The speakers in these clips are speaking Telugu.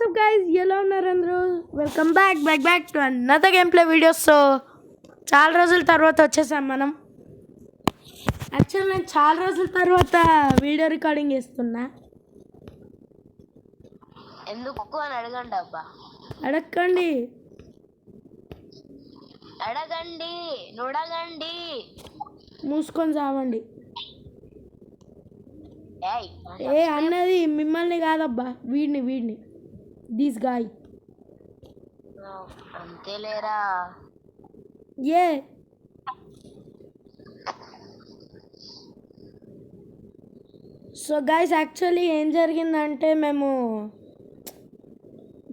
వాట్సాప్ గైస్, ఎలా ఉన్నారు అందరూ? Welcome back to another game play videos. So చాలా రోజుల తర్వాత వచ్చేసాం మనం. యాక్చువల్ నేను చాలా రోజుల తర్వాత వీడియో రికార్డింగ్ చేస్తున్నా. ఎందుకు అని అడగండి అబ్బా. అడగండి నుడగండి. మూసుకొని చావండి. ఏ అన్నది మిమ్మల్ని కాదబ్బా, వీడిని దిస్ గాయ్. అంతేలేరా. ఏ సో గైస్, యాక్చువల్లీ ఏం జరిగిందంటే మేము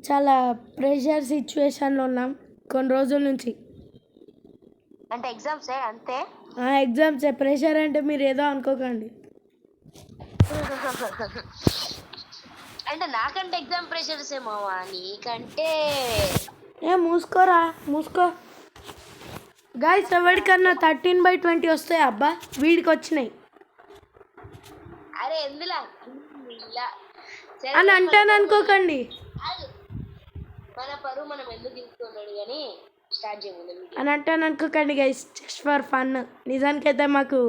చాలా ప్రెషర్ సిచ్యువేషన్లో ఉన్నాం కొన్ని రోజుల నుంచి. అంటే ఎగ్జామ్స్ అంతే. ఎగ్జామ్స్ ప్రెషర్ అంటే మీరు ఏదో అనుకోకండి. అంటే నాకంటే ఎగ్జామ్ ప్రెషర్స్ ఏమోవా, నీకంటే మూసుకో గైస్. ఎవరికన్నా 13/20 వస్తాయి అబ్బా, వీడికి వచ్చినాయి. అరే ఎందులా అని అంటాను అనుకోకండి. మన పరువు మనం ఎందుకు తీసుకున్నాడు కానీ స్టార్ట్ చేయలేదు అని అంటాను అనుకోకండి గైస్, జస్ట్ ఫర్ ఫన్. నిజానికైతే మాకు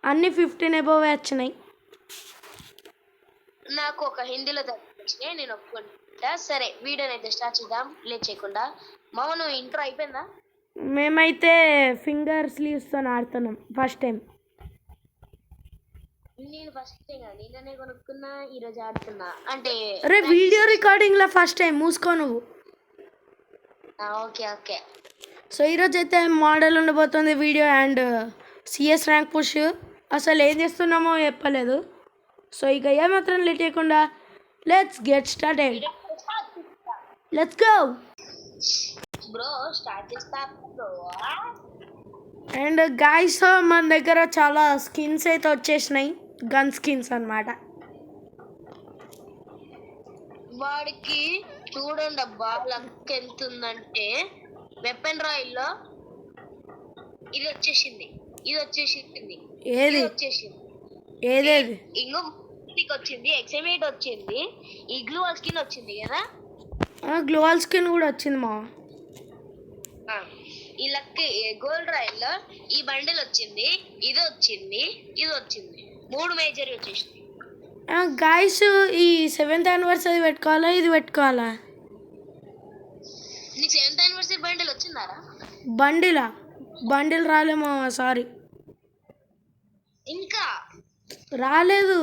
అన్ని 15 అబోవ్ వచ్చినాయి. నాకు ఒక హిందీలో వచ్చినాయి, నేను ఒప్పుకుంటా. సరే వీడియోని అయితే స్టార్ట్ చేద్దాం లేట్ చేయకుండా. మామ నువ్వు ఇంట్రో అయిపోయిందా? మేమైతే ఫింగర్ స్లీవ్స్తో ఆడుతున్నాం ఫస్ట్ టైం. నేను ఫస్ట్ టైం నిన్ననే కొనుక్కున్నా, ఈరోజు ఆడుతున్నా. అంటే అరే వీడియో రికార్డింగ్లో ఫస్ట్ టైం. మూసుకో నువ్వు. ఓకే. సో ఈరోజు అయితే మోడల్ ఉండబోతుంది video and CS rank push. అసలు ఏం చేస్తున్నామో చెప్పలేదు. సో ఇక ఏమాత్రం లేట్ చేయకుండా let's get started. Let's go bro. Start చేస్తా బ్రో. అండ్ గాయ్స్, మన దగ్గర చాలా స్కిన్స్ అయితే వచ్చేసినాయి, గన్ స్కిన్స్ అన్నమాట. వాడికి చూడండి అబ్బా లక్ ఎంత ఉందంటే, వెపన్ రాయిల్లో ఇది వచ్చేసింది. ఏది ఏదేది ఇంకో వచ్చింది, ఎక్సైమేట్ వచ్చింది, ఈ గ్లూవల్ స్కిన్ వచ్చింది కదా. గ్లోవల్ స్కిన్ కూడా వచ్చింది మా. ఈ లక్ గోల్డ్ రాయిల్లో ఈ బండిల్ వచ్చింది, ఇది వచ్చింది. 3 మేజర్ వచ్చేసింది. గాయ్స్, ఈ 7th యానివర్సరీ పెట్టుకోవాలా, ఇది పెట్టుకోవాలా? నీకు 7th యానివర్సరీ బండిల్ వచ్చిందారా? బండిల్ రాలేమో, సారీ ఇంకా రాలేదు.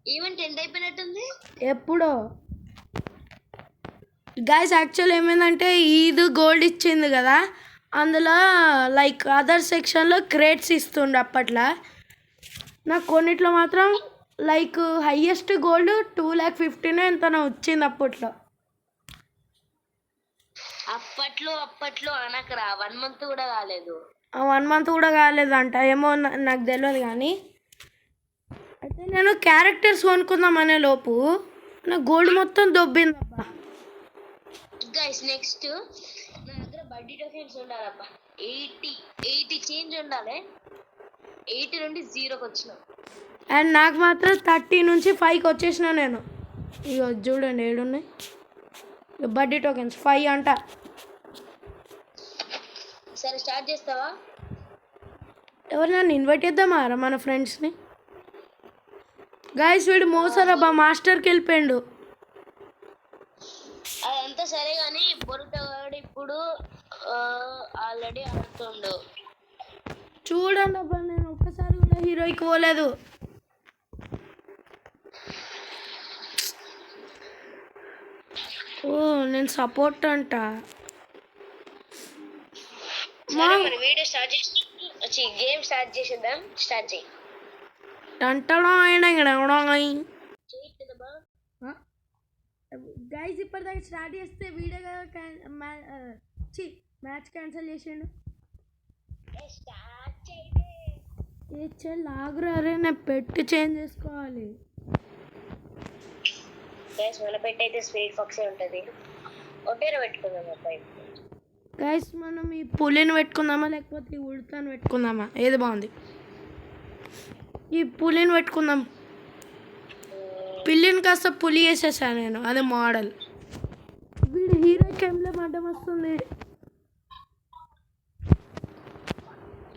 ఈవెంట్ ఎండ్ అయిపోయినట్టుంది ఎప్పుడో. గాయ్స్ యాక్చువల్ ఏమైందంటే, ఇది గోల్డ్ ఇచ్చింది కదా, అందులో లైక్ అదర్ సెక్షన్లో క్రేట్స్ ఇస్తుండే అప్పట్లో. నాకు కొన్నిట్లో మాత్రం లైక్ హైయెస్ట్ గోల్డ్ 2,15,000 ఎంతనో వచ్చింది అప్పట్లో. అప్పట్లో అనకరా, 1 మంత్ కూడా కాలేదు. 1 మంత్ కూడా కాలేదంట, ఏమో నాకు తెలియదు. కానీ అయితే నేను క్యారెక్టర్స్ కొనుక్కుందాం అనే లోపు నా గోల్డ్ మొత్తం దొబ్బిందబ్బా. గైస్ నెక్స్ట్ నా దగ్గర బడ్డీ టోకెన్స్ ఉండాలబ్బా. 80 చేంజ్ ఉండాలి. 80 నుండి 0కి వచ్చిన. అండ్ నాకు మాత్రం 30 నుంచి 5కి వచ్చేసిన నేను. ఇక చూడండి ఏడున్నాయి బడ్డీ టోకెన్స్. 5 అంట. సరే స్టార్ట్ చేస్తావా? ఎవరు నన్ను ఇన్వైట్ చేద్దామా మన ఫ్రెండ్స్ని? గాయస్ వీడు మోసారబ్బా, మాస్టర్కి వెళ్ళిపోయాడు. అదంతా సరే కానీ బొరుటగాడు ఇప్పుడు ఆల్రెడీ ఆడుతుండు. చూడండి అబ్బా, నేను ఒక్కసారి కూడా హీరోయికి పోలేదు. ఓ నేను సపోర్ట్ అంట. వీడియో స్టార్ట్ చేసి గేమ్ స్టార్ట్ చేసేద్దాం. స్టార్ట్ చేయి. గైస్ ఇప్పటిదాకా స్టార్ట్ చేస్తే వీడియో మ్యాచ్ క్యాన్సిల్ చేసిండు. లాగురా, అరే నేను పెట్టి చేంజ్ చేసుకోవాలి. మన పెట్టి అయితే స్పీడ్ ఫాక్సే ఉంటుంది. ఒంటేరా పెట్టుకుందాం అబ్బాయి. గైస్ మనం ఈ పులిని పెట్టుకుందామా లేకపోతే ఈ ఉడతను పెట్టుకుందామా? ఏది బాగుంది? ఈ పులిని పెట్టుకుందాం. పిల్లిని కాస్త పులి వేసేసాను నేను, అదే మోడల్. వీడు హీరో ఎంబ్లెమ్ అడ్డం వస్తుంది.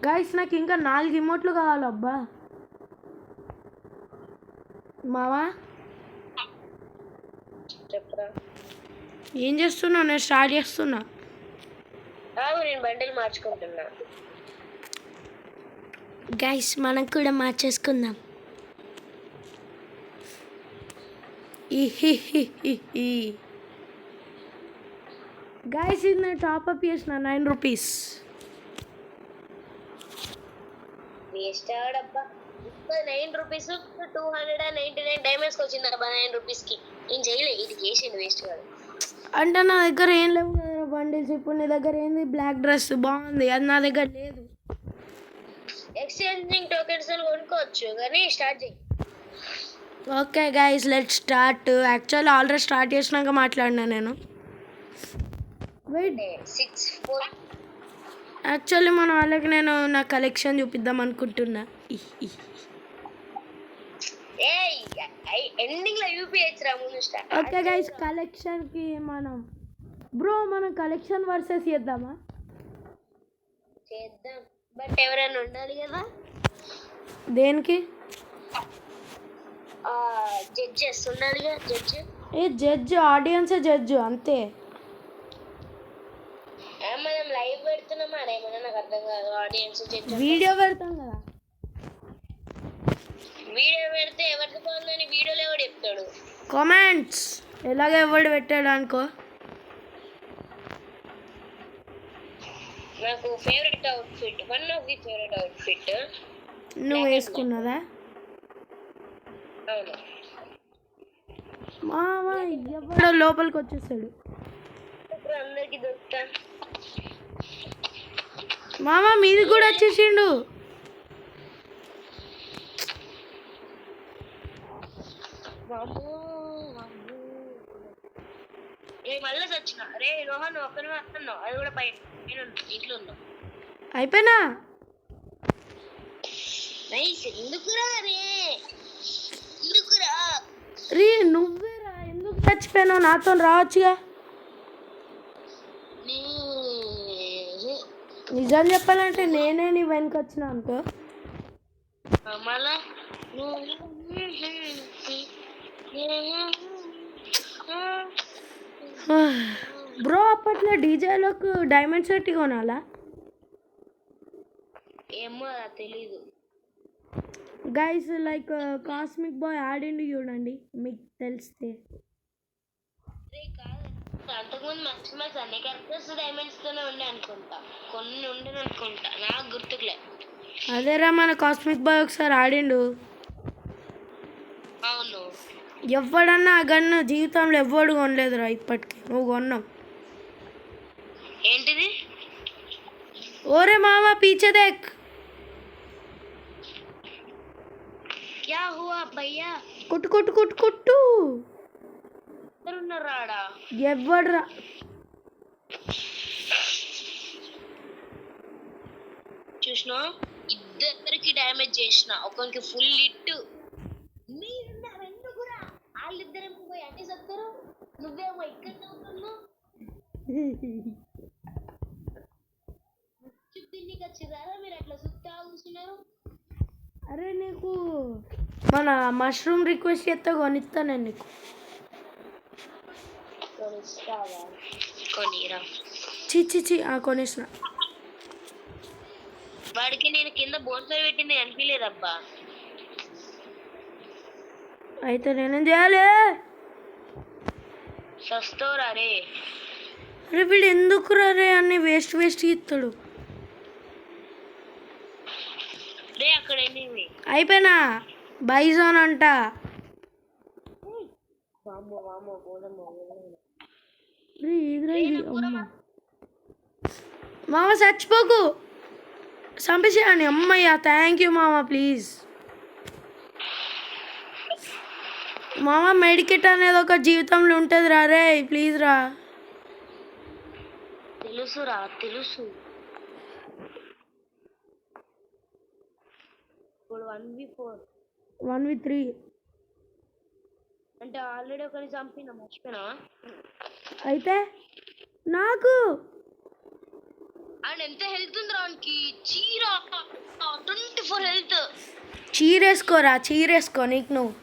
గైస్ నాకు ఇంకా 4 ఇమోట్లు కావాలబ్బా. మావా చెప్పరా ఏం చేస్తున్నావు? నేను స్టార్ట్ చేస్తున్నా. నేను బండిల్ మార్చుకుంటున్నా. గైస్ మనం కూడా మార్చేసుకుందాం. గైస్ ఇది నేను టాప్అప్ చేసిన 9 రూపీస్. వేస్ట్ ఆడబ్బా. 9 రూపీస్ 299 డైమండ్స్కి వచ్చింది అబ్బా 9 రూపీస్కి. నేను చేయలే, ఇది చేసిండు వేస్ట్ కాదు. అంటే నా దగ్గర ఏం లేవు కదా బండిల్స్. ఇప్పుడు నీ దగ్గర ఏంది? బ్లాక్ డ్రెస్ బాగుంది, అది నా దగ్గర లేదు. ఎక్స్చేంజింగ్ టోకెన్స్ కొనుక్కోవచ్చు కానీ స్టార్ట్ చేయి. Okay guys let start. Actually already start చేసినాక మాట్లాడినా నేను. వెయిట్ 6-4. యాక్చువల్లీ మన వాళ్ళకి నేను నా కలెక్షన్ చూపిద్దాం అనుకుంటున్నా. ఎండింగ్ లో యూపీహెచ్ రా ముందు స్టార్ట్. ఓకే గైస్ కలెక్షన్కి మనం కలెక్షన్ వర్సెస్ చేద్దామా? చేద్దాం, బట్ ఎవరైనా ఉండాలి కదా. దేనికి? జడ్జెస్ ఉండాలిగా. జడ్జ్ ఆడియన్సే జడ్జ్ అంతే. మనం లైవ్ పెడుతున్నామా ఏమన్నా నాకు అర్థం కాదు. ఆడియన్స్ జడ్జ్ వీడియో పెడతాం కదా. వీడియో పెడితే ఎవరికి బాగుందని వీడియోలో ఎవడు చెప్తాడు? కామెంట్స్ ఎలాగ ఎవడు పెట్టాడు అనుకో. నాకు favourite outfit, one of the favourite outfit నువ్వు వేసుకున్నదా? అవును. మావా ఎవడో లోపలికి వచ్చేసాడు. ఇప్పుడు అందరికి దొరుకుతా. మామా మీది కూడా వచ్చేసిండు. మళ్ళీ వచ్చిన రే రోహన్ ఒక్కనే వస్తున్నావు. అది కూడా పైన ఇంట్లో ఉన్నావు. అయిపోయినా నైస్. ఎందుకురా రీ నువ్వేరా ఎందుకు చచ్చిపోయినావు? నాతో రావచ్చుగా. నిజం చెప్పాలంటే నేనే నీ వెనక వచ్చిన అనుకో. మళ్ళా బ్రో అప్పట్లో డీజేలోకి డైమండ్ సెట్ కొనాలా? ఏమో తెలీదు. గైస్ లైక్ కాస్మిక్ బాయ్ ఆడిండి చూడండి మీకు తెలిస్తే. అంతకుముందు మంచి అన్ని క్యారెక్టర్స్ డైమండ్స్ తోనే ఉండే అనుకుంటా, కొన్ని ఉండే అనుకుంటా, నాకు గుర్తుకులే. అదేరా మన కాస్మిక్ బాయ్ ఒకసారి ఆడిండు. అవును. ఎవడన్నా ఆ గన్ను జీవితంలో ఎవ్వడు కొనలేదురా ఇప్పటికి. నువ్వు కొన్నావు. ఏంటిది? ఓరే మామా పీచే దేక్. క్యా హువా భయ్యా? కొట్టు కొట్టు కొట్టు కొట్టు. రాడా ఎవడ్రా? చూసినా ఇద్దరికి డ్యామేజ్ చేసిన, ఒకరికి ఫుల్ హిట్. ఎందుకురా వాళ్ళిద్దరేమో పోయి అటే సత్తారు, నువ్వేమో ఇక్కడ నవ్వుతున్నావు. తిన్నికి వచ్చిరారా మీరు అట్లా సుత్తా కూర్చున్నారు? అరే నీకు మన మష్రూమ్ రిక్వెస్ట్ చేస్తే కొనిస్తా నేను నీకు. కొనిరా. చి కొనేసిన. వాడికి నేను కింద బోన్ఫైర్ పెట్టింది అనిపించలేదబ్బా. అయితే నేనేం చేయాలి? సస్తోరా రే. అరే వీడు ఎందుకు రే అన్ని వేస్ట్ ఇస్తాడు రే. అక్కడ ఏంటి? అయిపోయినా బైజాన్ అంట. మామ చచ్చిపోకు, చంపేసేయండి. అమ్మయ్యా థ్యాంక్ యూ మామ. ప్లీజ్ మామ మెడికెట్ అనేది ఒక జీవితంలో ఉంటుంది రా. రే ప్లీజ్ రా. తెలుసురా తెలుసు. ఇప్పుడు 1v4 1v3 అంటే ఆల్రెడీ ఒకరిని చంపినా, మర్చిపోయినా? అయితే నాకు అండ్ ఎంత హెల్త్ ఉంది రానికి? చీర 24 హెల్త్. చీరేసుకోరా, చీరేసుకో నీకు నువ్వు.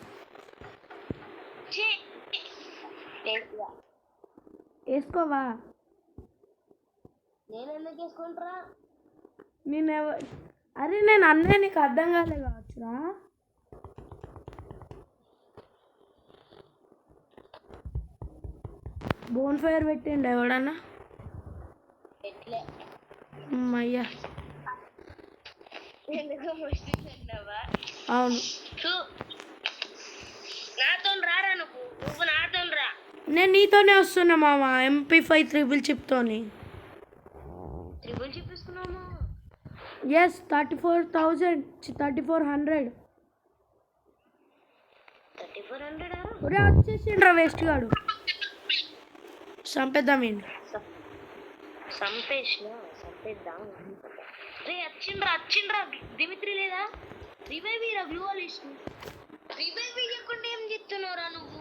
వేసుకోవా? నేను ఎందుకు వేసుకుంటారా? అరే నేను అన్నీ నీకు అర్థం కాలే కావచ్చురా. బోన్ ఫైర్ పెట్టిండు ఎవడన్నా? ఎట్లే అయ్యా ఎందుకు వచ్చిందన్నావా? అవును, నాతో రారా, నువ్వు నాతో రా. నేను నీతోనే వస్తున్నా మామ, MP5 త్రిబుల్ చిప్తోని. ట్రిపుల్ చూపిస్తున్నాము. ఎస్, 34,000 3400. 3400 ఒరే వచ్చేసిండ్రా వేస్ట్ గాడు, చంపేద్దాం ఏంటి? చంపేద్దాం. రే వచ్చిండ్రా దిమిత్రి లేదా? రివైవ్ ఇరా, బ్లూ లిస్ట్. రివైవ్ ఇవ్వకుండా ఏం చెప్తున్నావురా నువ్వు?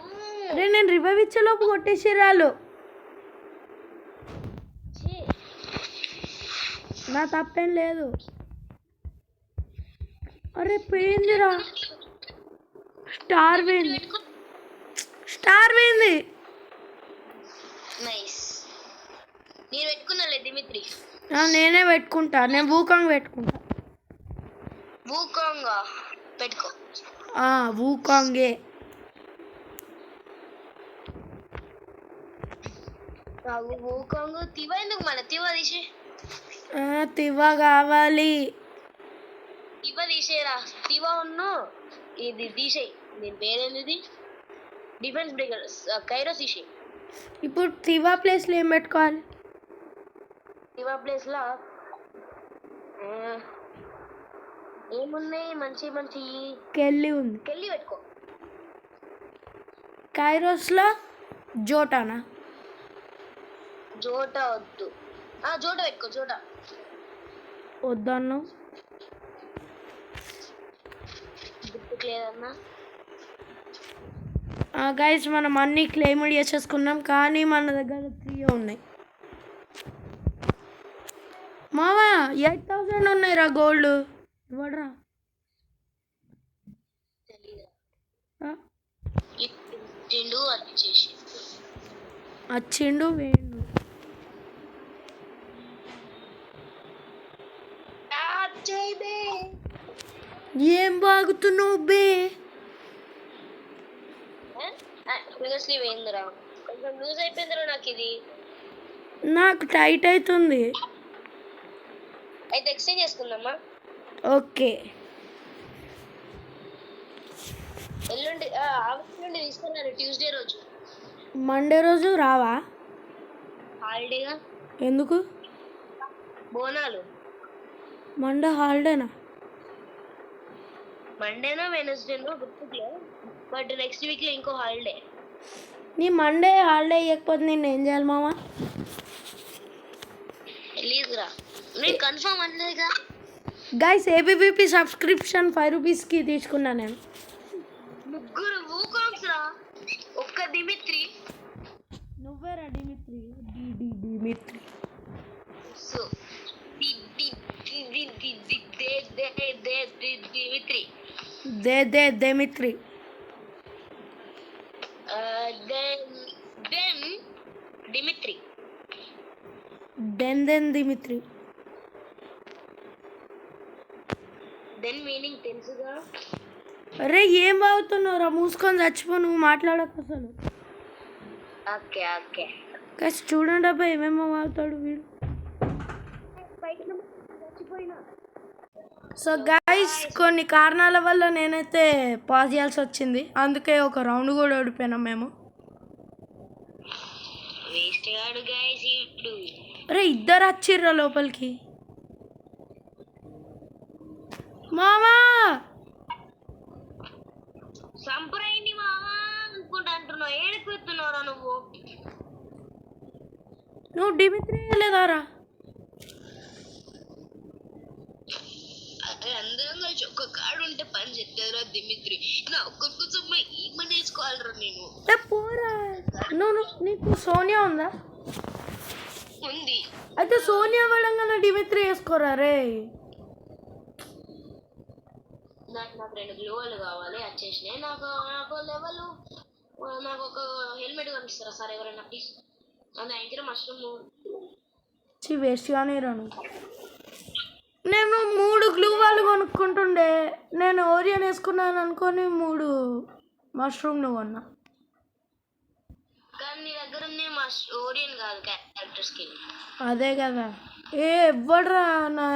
అరే నేను రివైవ్ ఇచ్చేలోపు కొట్టేసిరాలు. నా తప్పేం లేదు. అరే పోయిందిరా, స్టార్ పోయింది. నైస్. నేను పెట్టుకున్నాలే దిమిత్రి. నేనే పెట్టుకుంటా, నేను వూకాంగ్ పెట్టుకుంటా. వూకాంగ్ పెట్టుకో. వూకాంగే. వూకాంగ్ తివా ఎందుకు? మన తివా తీసే. తివా కావాలి. తివా తీసేరా. తివా ఉన్ను ఇది తీసేయి. దీని పేరేంది? డిఫెన్స్ బ్రేకర్ కైరోస్ తీసేయి. ఇప్పుడు తివా ప్లేస్లో ఏం పెట్టుకోవాలి? తివా ప్లేస్లో ఏమున్నాయి మంచి కెళ్ళి ఉంది. కెళ్ళి పెట్టుకో. కైరోస్లో జోటానా? జోటా వద్దు. జోటా పెట్టుకో. జోటా వద్దన్నా, గుర్తుకు లేదన్నా. గైస్ మనం అన్ని క్లెయిమ్ చేసేసుకున్నాం, కానీ మన దగ్గర 3 ఉన్నాయి. మావా 8,000 ఉన్నాయిరా గోల్డ్. ఇవ్వడరా? వచ్చిండు వేయండు. ఏం బాగుతున్నావు బే? వేయిందిరా, కొంచెం లూజ్ అయిపోయిందిరా నాకు. ఇది నాకు టైట్ అవుతుంది. అయితే ఎక్స్చేంజ్ చేసుకుందామా? ఓకే. ఎల్లుండి తీసుకున్నారు. ట్యూస్డే రోజు. మండే రోజు రావా? హాలిడేగా. ఎందుకు? బోనాలు. మండే హాలిడేనా? మండేనా వెనస్డేనో గుర్తులే, బట్ నెక్స్ట్ వీక్లో ఇంకో హాలిడే. నీ మండే హాలిడే ఇవ్వకపోతే నేను ఏం చేయాలి మామ? ప్లీజ్రా, నేను కన్ఫర్మ్ అన్నదిగా. గైస్ ఏబీవీపీ సబ్స్క్రిప్షన్ 5 రూపీస్కి తీసుకున్నా నేను. ముగ్గురు వూకాంగ్స్ రా, ఒక్క దిమిత్రి. నువ్వేరా Dimitri? Dimitri. So Dimitri. Dimitri. Dimitri. Dimitri. Then meaning తెలుసుగా. అరే ఏం బాగుతున్నావురా? మూసుకొని చచ్చిపో, నువ్వు మాట్లాడకు అసలు. ఓకే. గైస్ చూడండి అబ్బాయి ఏమేమో వాగుతాడు వీడు. సో గైస్ కొన్ని కారణాల వల్ల నేనైతే పాజ్ చేయాల్సి వచ్చింది, అందుకే ఒక రౌండ్ కూడా ఓడిపోయినాం మేము. అరే ఇద్దరు వచ్చిర్రా లోపలికి. మామా సంప్రయింది మామా అనుకుంటా అంటున్నావు. ఏడుకు ఎత్తున్నావురా నువ్వు డిమిత్రి లేదారా? అందరం కలిసి ఒక్క కాడు ఉంటే పని చెప్తారా దిమిత్రి? నా ఒక్కరి కోసం ఏమని వేసుకోవాలరా నేను? పోరా నీకు సోనియా ఉందా? ఉంది. అయితే సోనియా పడంగా డిమిత్రి వేసుకోరా రే. నాకు 2 గ్లోవల్ కావాలి, వచ్చేసినాయి. నాకు లెవెల్, నాకు ఒక హెల్మెట్ కనిపిస్తారా సార్ ఎవరైనా ప్లీజ్? అది అయితే మష్రూమ్ వేస్ట్ కానీ రాను. నేను 3 గ్లూ వాళ్ళు కొనుక్కుంటుండే, నేను ఓరియన్ వేసుకున్నాను అనుకొని 3 మష్రూమ్ కొన్నా. కానీ నీ దగ్గర ఓరియన్ కాదు క్యారెక్టర్ స్కిన్. అదే కదా. ఎవ్వడ్రా నా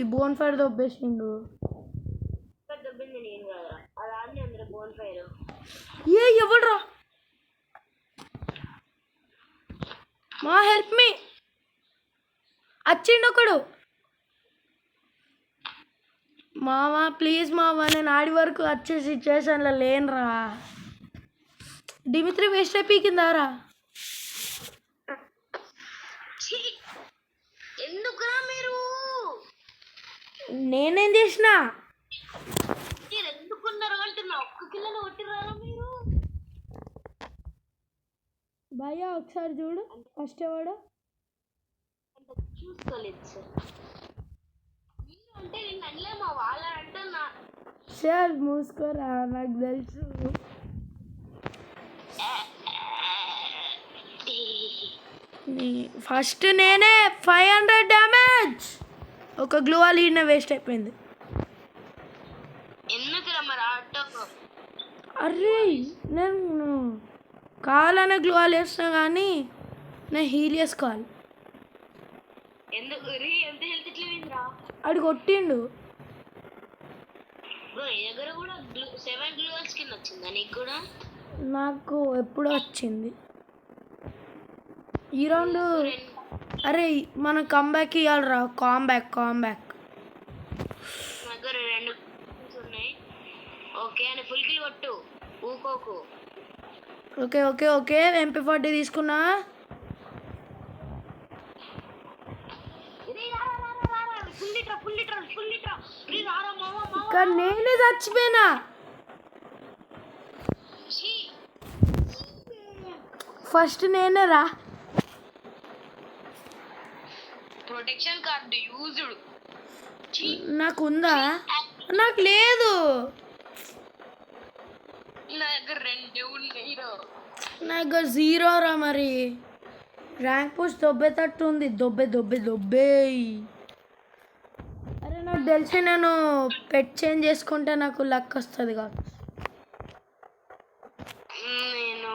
ఈ బోన్ ఫైర్ దొబ్బేసిండు. దొబ్బింది నేను కదరా, అది ఆడిని అందరూ బోన్ ఫైర్. ఎవడ్రా మా హెల్ప్ మీ వచ్చిండు ఒకడు. మావా ప్లీజ్ మావా, నేను ఆడి వరకు వచ్చే సిచ్యువేషన్లో లేనురా. Dmitry waste అయిపోయిందారా. ఎందుకురా మీరు? నేనేం చేసిన? మీరు ఎందుకున్నారు అంటున్నా? ఒక్క కిలోని కొట్టిరారా మీరు? భయ్యా ఒకసారి చూడు ఫస్ట్ ఎవడు చూసుకోలేదు సార్. మీరు అంటే నేను అనలే, మా వాళ్ళ అంటున్నా. సార్ మూసుకోరా, నాకు తెలుసు. ఫస్ట్ నేనే 500 డ్యామేజ్. ఒక గ్లూ వాల్ ఈయన వేస్ట్ అయిపోయింది. ఎందుకురా మరి ఆటో? అరే నేను కావాలనే గ్లూ వాల్ వేస్తున్నా కానీ నేను హీల్ చేసుకోవాలి. ఎందుకు ఎంత హెల్త్ ఇట్లా పోయిందిరా? ఆడు కొట్టిండు. బ్రో ఈ దగ్గర కూడా 7 గ్లూ వాల్ స్కిన్ వచ్చిందా నీకు కూడా? నాకు ఎప్పుడో వచ్చింది ఈ రౌండ్. అరే మనం కంబ్యాక్ ఇవ్వాలిరా. కాంబ్యాక్ దగ్గర 2 ఉన్నాయి. ఓకే అని ఫుల్ కిల్ కొట్టు, ఊకోకు. ఓకే MP40 తీసుకున్నా. ఇక్కడ నేనే చచ్చిపోయినా. ఫస్ట్ నేనే రా. ప్రొటెక్షన్ కార్డు యూజ్డ్ నాకు ఉందా? నాకు లేదు. నా దగ్గర 2 ఉన్నాయి. నా దగ్గర 0 రా. మరి ర్యాంక్ పోస్ట్ దొబ్బేటట్టు ఉంది. దొబ్బే. అరే నాకు తెలిసి నేను పెట్ చేంజ్ చేసుకుంటే నాకు లక్ వస్తుంది కాదు. నేను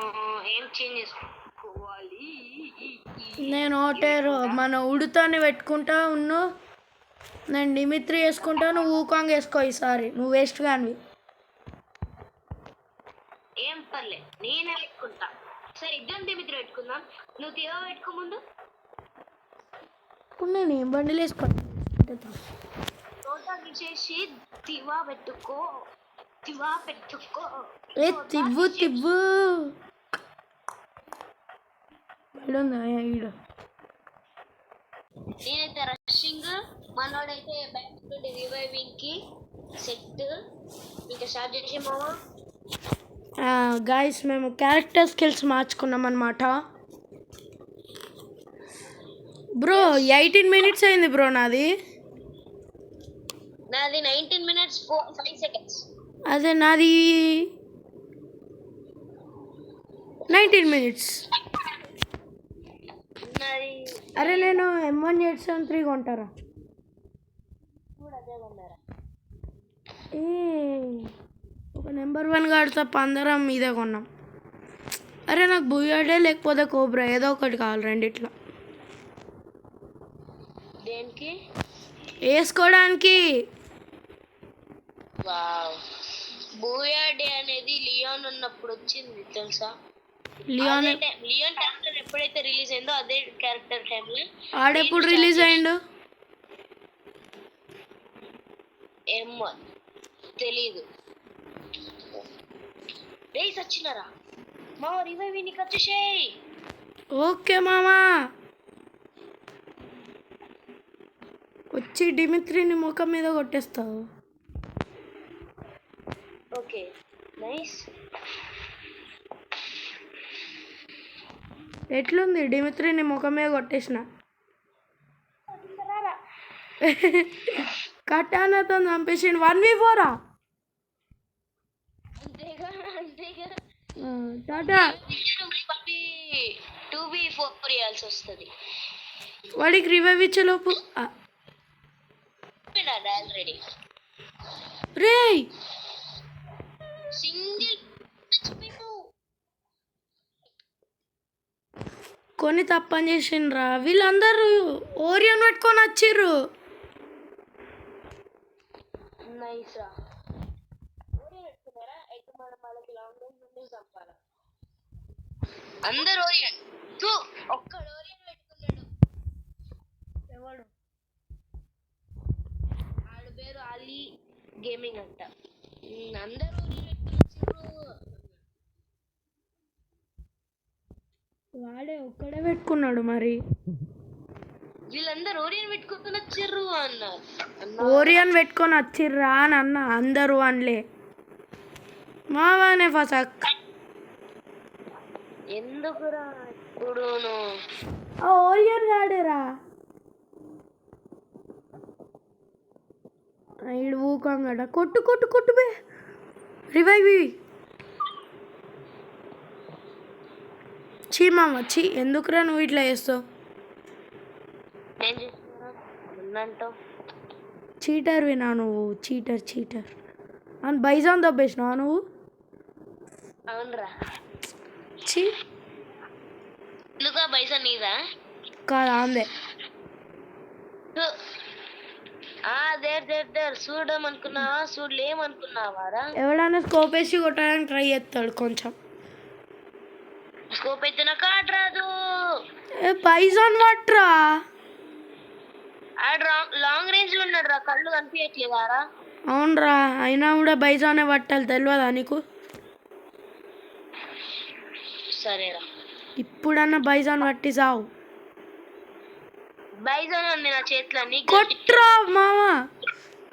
ఏం చేంజ్ చేసుకోవాలి? నేను ఓటేరు మన ఉడుతాన్ని పెట్టుకుంటా ఉన్ను. నేను డిమిత్రి వేసుకుంటా, నువ్వు ఊకాంగ్ వేసుకో. ఈసారి నువ్వు వేస్ట్ కానివి. ఏం పర్లే, నేనే పెట్టుకుంటా. సరే ఇద్దరం డిమిత్రి పెట్టుకుందాం. నువ్వు తీవా పెట్టుకో ముందు. ఇప్పుడు నేను ఏం బండిలు వేసుకోండి. తోట తీసేసి తివా పెట్టుకో. తివ్వు ఈడ. నేనైతే రషింగ్, మనోడైతే బ్యాక్ నుండి రివైవింగ్ కి సెట్. ఇంకా స్టార్ట్ చేసే మావా. గాయస్ మేము క్యారెక్టర్ స్కిల్స్ మార్చుకున్నాం అనమాట. బ్రో 18 minutes అయింది బ్రో. నాది 19 minutes 5 seconds. అదే నాది 19 minutes. అరే నేను M183 కొంటారా? ఒక నెంబర్ 1 గాడు తప్ప అందరం ఇదే కొన్నాం. అరే నాకు బుయాడే లేకపోతే కోబ్రా ఏదో ఒకటి కావాలి రెండిట్లో. దేనికి? వేసుకోవడానికి. బూయాడే అనేది లియోన్ ఉన్నప్పుడు వచ్చింది తెలుసా? లియోన్ క్యారెక్టర్ ఎప్పుడైతే రిలీజ్ అయిందో అదే క్యారెక్టర్ టైంలో. ఆడెప్పుడు రిలీజ్ అయిండు ఏమో తెలీదు. రేస్ వచ్చినారా మా రివైవ్ నీకు వచ్చేసేయ్. ఓకే మామా. వచ్చి డిమిత్రిని ముఖం మీద కొట్టేస్తావు. నైస్. ఎట్లుంది డిమిత్రిని ముఖం మీద కొట్టేసిన. కట్టానతో చంపేసిండు. 1v4 అంతేగా అంతేగా. టాటా. 2v4 ఇవ్వాల్సి వస్తుంది. వాడికి రివైవ్ ఇచ్చేలోపు ఆల్రెడీ రే సింగిల్ కొన్ని తప్పని చేసిండ్రా వీళ్ళందరూ. ఓరియన్ పెట్టుకొని వచ్చిర్రు. నైస్ రా. పెట్టుకున్నారా అయితే మనం వాళ్ళకి లాంగ్ రేంజ్ నుండి చంపాలి. అందరు ఓరియన్ ఒక్కడు ఓరియన్ పెట్టుకున్నాడు. ఎవడు? ఆడు పేరు అలీ గేమింగ్ అంట. అందరు ఓరియన్ పెట్టుకుని వచ్చిర్రు. వాడే ఒక్కడే పెట్టుకున్నాడు. మరి వీళ్ళందరూ ఓరియన్ పెట్టుకుని వచ్చిర్రు అన్నారు. ఓరియన్ పెట్టుకొని వచ్చిర్రా అని అన్న. అందరూ అనలే. మావానే ఫసక్. ఎందుకురా ఇప్పుడు ఓరియన్ గాడేరా. ఇడు ఊకంగడ. కొట్టు కొట్టు కొట్టు బే. రివైవ్. చీ మామ చీ. ఎందుకురా నువ్వు ఇట్లా చేస్తావు? ఏం చేస్తున్నావు? చీటర్ వినా నువ్వు. చీటర్ చీటర్ అని బైజాన్ దబ్బేసినావా నువ్వు? అవునరా. చీ. ఎందుకా బైసా నీదా? కాదు అందే. చూడమనుకున్నావా? చూడలేమనుకున్నావారా? ఎవడైనా స్కోప్ వేసి కొట్టడానికి ట్రై చేస్తాడు కొంచెం. స్కోప్ అయితే నాకు ఆట రాదు. బైజాన్ పట్రా. ఆడు లాంగ్ రేంజ్ లో ఉన్నాడు రా. కళ్ళు కనిపించట్లేదారా? అవునరా. అయినా కూడా బైజానే పట్టాలి. తెలియదా నీకు? సరేరా. ఇప్పుడన్నా బైజాన్ పట్టి సావు. బైజాన్ ఉంది నా చేతిలో. కొట్రా మామ.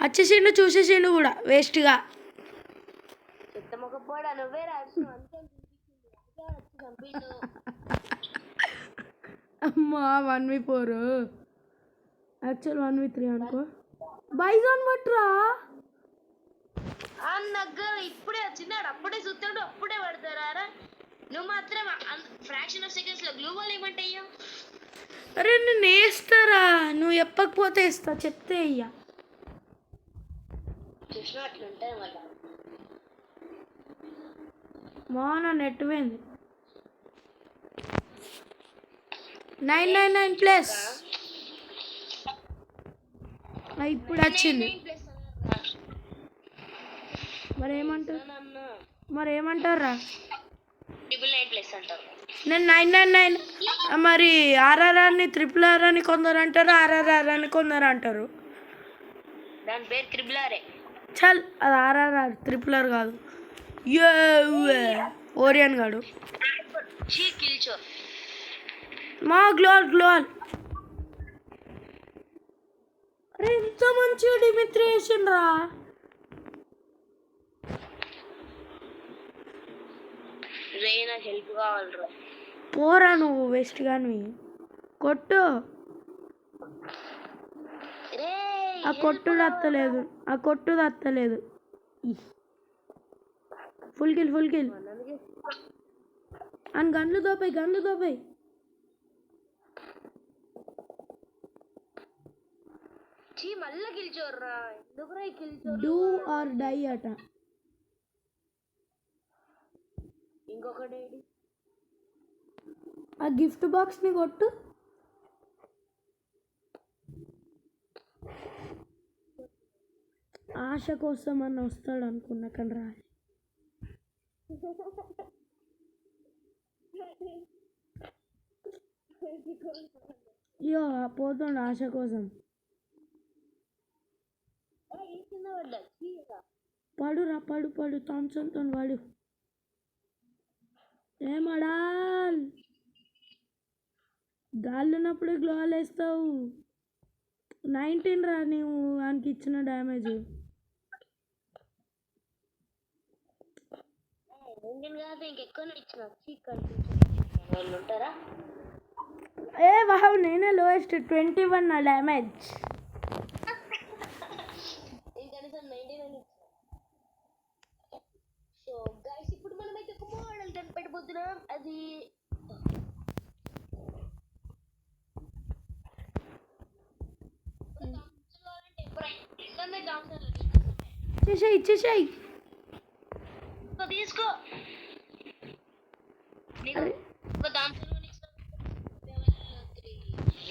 వచ్చేసిండు చూసేసిండు కూడా వేస్ట్గా. చెత్తమొకపోడా నువ్వే రాసు. అమ్మా 1v4 యాక్చువల్ 1v3 అనుకో. బైజాన్ పట్రా. దగ్గర ఇప్పుడే వచ్చినాడు. అప్పుడే చూస్తాడు. అప్పుడే పడతారా? నువ్వు మాత్రం ఫ్రాక్షన్ ఆఫ్ సెకండ్స్ లో గ్లూ వాల్ ఏమంటే అయ్యా. అరే నేను వేస్తారా. నువ్వు చెప్పకపోతే వేస్తా. చెప్తే అయ్యా. చూసినా అట్లుంటాయి మళ్ళీ. మా నా నెట్ పోయింది. 999 ప్లస్. ఇప్పుడు వచ్చింది. మరేమంటారా? 999 అంటారు. నేను 999. మరి RRR ని RRR అని కొందరు అంటారు. RRR అని కొందరు అంటారు. దాని పేరు త్రిబులారే. చల్ అది RRR RRR కాదు. ఓరియన్ గాడు. మా గ్లోల్ గ్లోల్. అరే ఇంత మంచిగా డిమిత్రి వేసిండ్రా. రే నాకు హెల్ప్ కావాలరా. పోరా నువ్వు వేస్ట్ గాని. కొట్టు. ఆ కొట్టుడు అత్తలేదు. ఆ కొట్టుడు అత్తలేదు. Full kill full kill. అని గన్లు దోపాయి గన్లు దోపాయి. మళ్ళీ కిల్చోర్రా. ఎందుకురా కిల్చోర్? డూ ఆర్ డై అట. ఇంకొకటి ఆ గిఫ్ట్ బాక్స్ ని కొట్టు. ఆశ కోసం అన్న వస్తాడు అనుకున్నా కానీ రాలి. అయ్యో పోతుండు ఆశ కోసం. పడురా పడు పడు. థామ్సన్తో వాడు. ఏమడాల్ గాలినప్పుడే గ్లోల్ వేస్తావు. 19 రా నువ్వు వానికి ఇచ్చిన డ్యామేజ్. 19 కాదు ఇంకెక్కువ ఇచ్చిన వాళ్ళు ఉంటారా? ఏ వావ్, నేనే లోయెస్ట్ 21 నా డ్యామేజ్. కనీసం 19 సో గైస్ ఇప్పుడు మనమైతే ఒక మోడల్ కనిపెట్టబోతున్నాం. అది ఇచ్చేసాయి తీసుకో.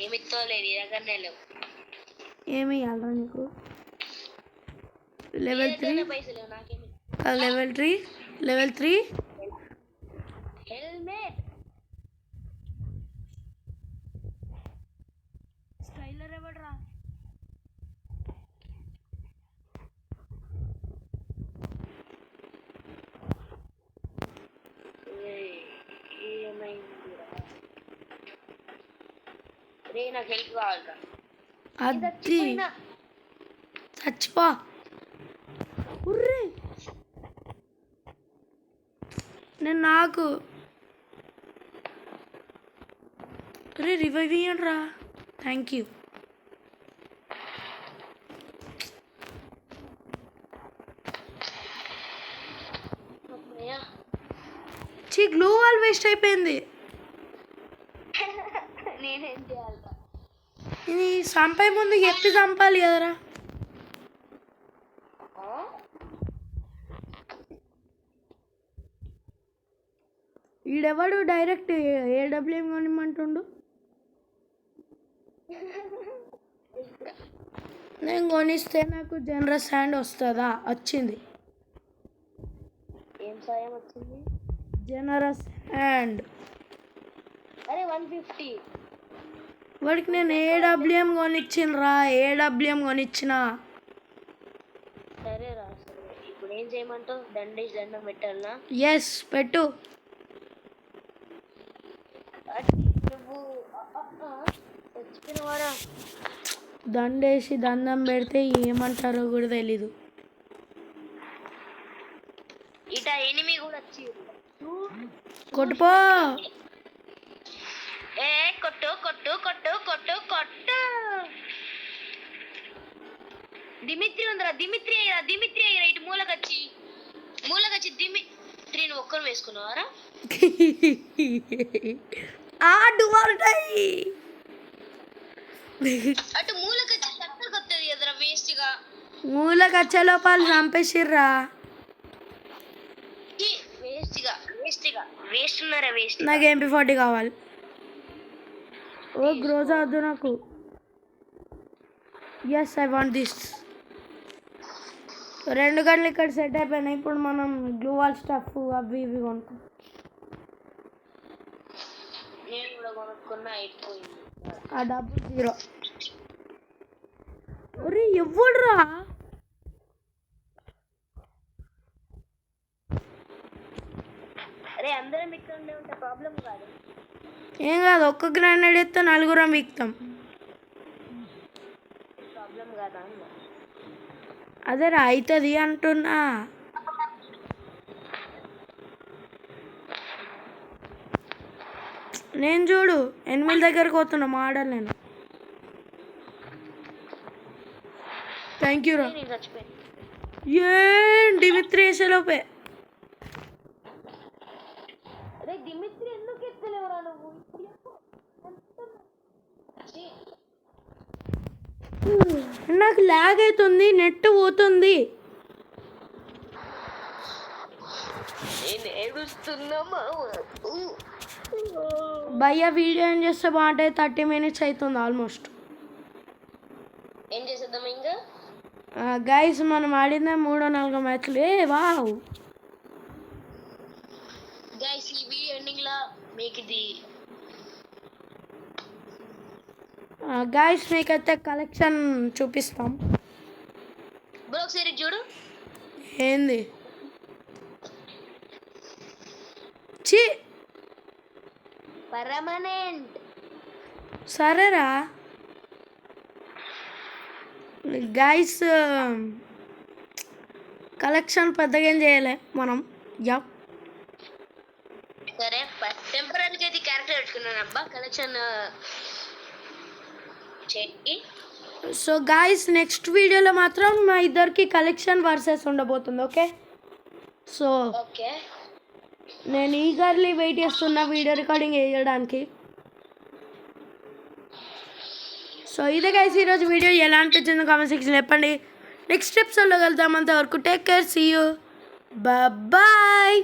ఏమిత్తోలే నీ దగ్గరనే లేవు. ఏమి ఇవ్వాలరా నీకు? లెవెల్ 3 పైసలు నాకేమి. లెవెల్ 3 హెల్మెట్ స్కైలర్ ఎవడరా? రే నాకు హెల్ప్ కావాలరా. అది చచ్చిపో. ఉర్రే నేను నాకు రే రివైవ్ ఇయ్యండి రా. Thank you. Glue wall waste అయిపోయింది. నేనేం చేయాలరా? ఇది చంపే ముందు ఎత్తి చంపాలి కదరా. ఈడెవడు డైరెక్ట్ ఏడబ్ల్యూఎం కొనిమ్మంటుండు. నేను కొనిస్తే నాకు జనరస్ హ్యాండ్ వస్తుందా? వచ్చింది. ఏం సాయం వచ్చింది? Generous hand. అరే 150. వాడికి నేను ఏడబ్ల్యూఎం కొనిచ్చినరా. ఏడబ్ల్యూఎం కొనిచ్చిన. సరే రా. ఇప్పుడు ఏం చేయమంటావు? దండం పెట్టాలనా? ఎస్ పెట్టు. నువ్వు వచ్చినవారా? దండేసి దండం పెడితే ఏమంటారో కూడా తెలీదు. ఇట ఎనిమి కూడా వచ్చి కొట్టుపో. ఏ కొట్టు కొట్టు కొట్టు కొట్టు కొట్టు. దిమిత్రి ఉందిరా. దిమిత్రి అయ్యరా. ఇటు మూలకచ్చి దిమిత్రిని ఒక్కరు వేసుకున్నావారా? అటు మూలకచ్చి చక్కగా వస్తుంది కదరా. వేస్ట్గా మూలకచ్చే లోపాలు చంపేసిర్రా. వేస్ట్ ఉన్నారా? వేస్ట్. నాకు MP40 కావాలి. ఓ గ్రోజా వద్దు నాకు. Yes I want this. 2 గంటలు ఇక్కడ సెట్ అయిపోయినాయి. ఇప్పుడు మనం గ్లూ వాల్ స్టఫ్ అవి ఇవి కొనుక్కుంటాం. నేను కూడా కొనుక్కున్నా, అయిపోయింది. ఆ డబ్బు 0. ఒరే ఎవడురా? అరే అందరం ఇక్కడ ఉంటే ప్రాబ్లం కాదు. ఏం కాదు, ఒక్క గ్రానైడ్ ఎత్తే 4 వీక్తాం. ప్రాబ్లం కాదా అన్న? అదేరా అవుతుంది అంటున్నా. నేను చూడు 8 దగ్గరకు పోతున్నా. మాడల్ నేను. థ్యాంక్ యూ రా. ఏం డిమిత్రి వేసేలోపే. దిమిత్రి ఎందుకు ఎత్తలేవురా నువ్వు? నాకు లాగ్ అవుతుంది. నెట్ పోతుంది. భయ్య వీడియో ఏం చేస్తే బాగుంటుంది. 30 minutes అవుతుంది ఆల్మోస్ట్. ఏం చేసేద్దాం ఇంకా? గైస్ మనం ఆడిందే 3-4 మ్యాచ్లు. వావ్ గైస్ ఈ వీడియో ఎండింగ్ లో మీకు ఇది గైస్ మీకైతే కలెక్షన్ చూపిస్తాం. బ్రో ఒకసారి చూడు. ఏంది చి పర్మనెంట్. సరేరా గైస్, కలెక్షన్ పెద్దగా ఏం చేయలే మనం. యప్ క్యారెక్టర్ పెట్టుకున్నాను అబ్బా కలెక్షన్ చెయ్యి. సో గాయస్ నెక్స్ట్ వీడియోలో మాత్రం మా ఇద్దరికి కలెక్షన్ వర్సెస్ ఉండబోతుంది. ఓకే, సో ఓకే నేను ఈగర్లీ వెయిట్ చేస్తున్నా వీడియో రికార్డింగ్ చేయడానికి. సో ఇదే గైస్ ఈరోజు వీడియో ఎలా అనిపించింది కామెంట్ సెక్షన్ చెప్పండి. నెక్స్ట్ ఎపిసోడ్లో వెళ్తాం. అంతవరకు take care, see you, bye.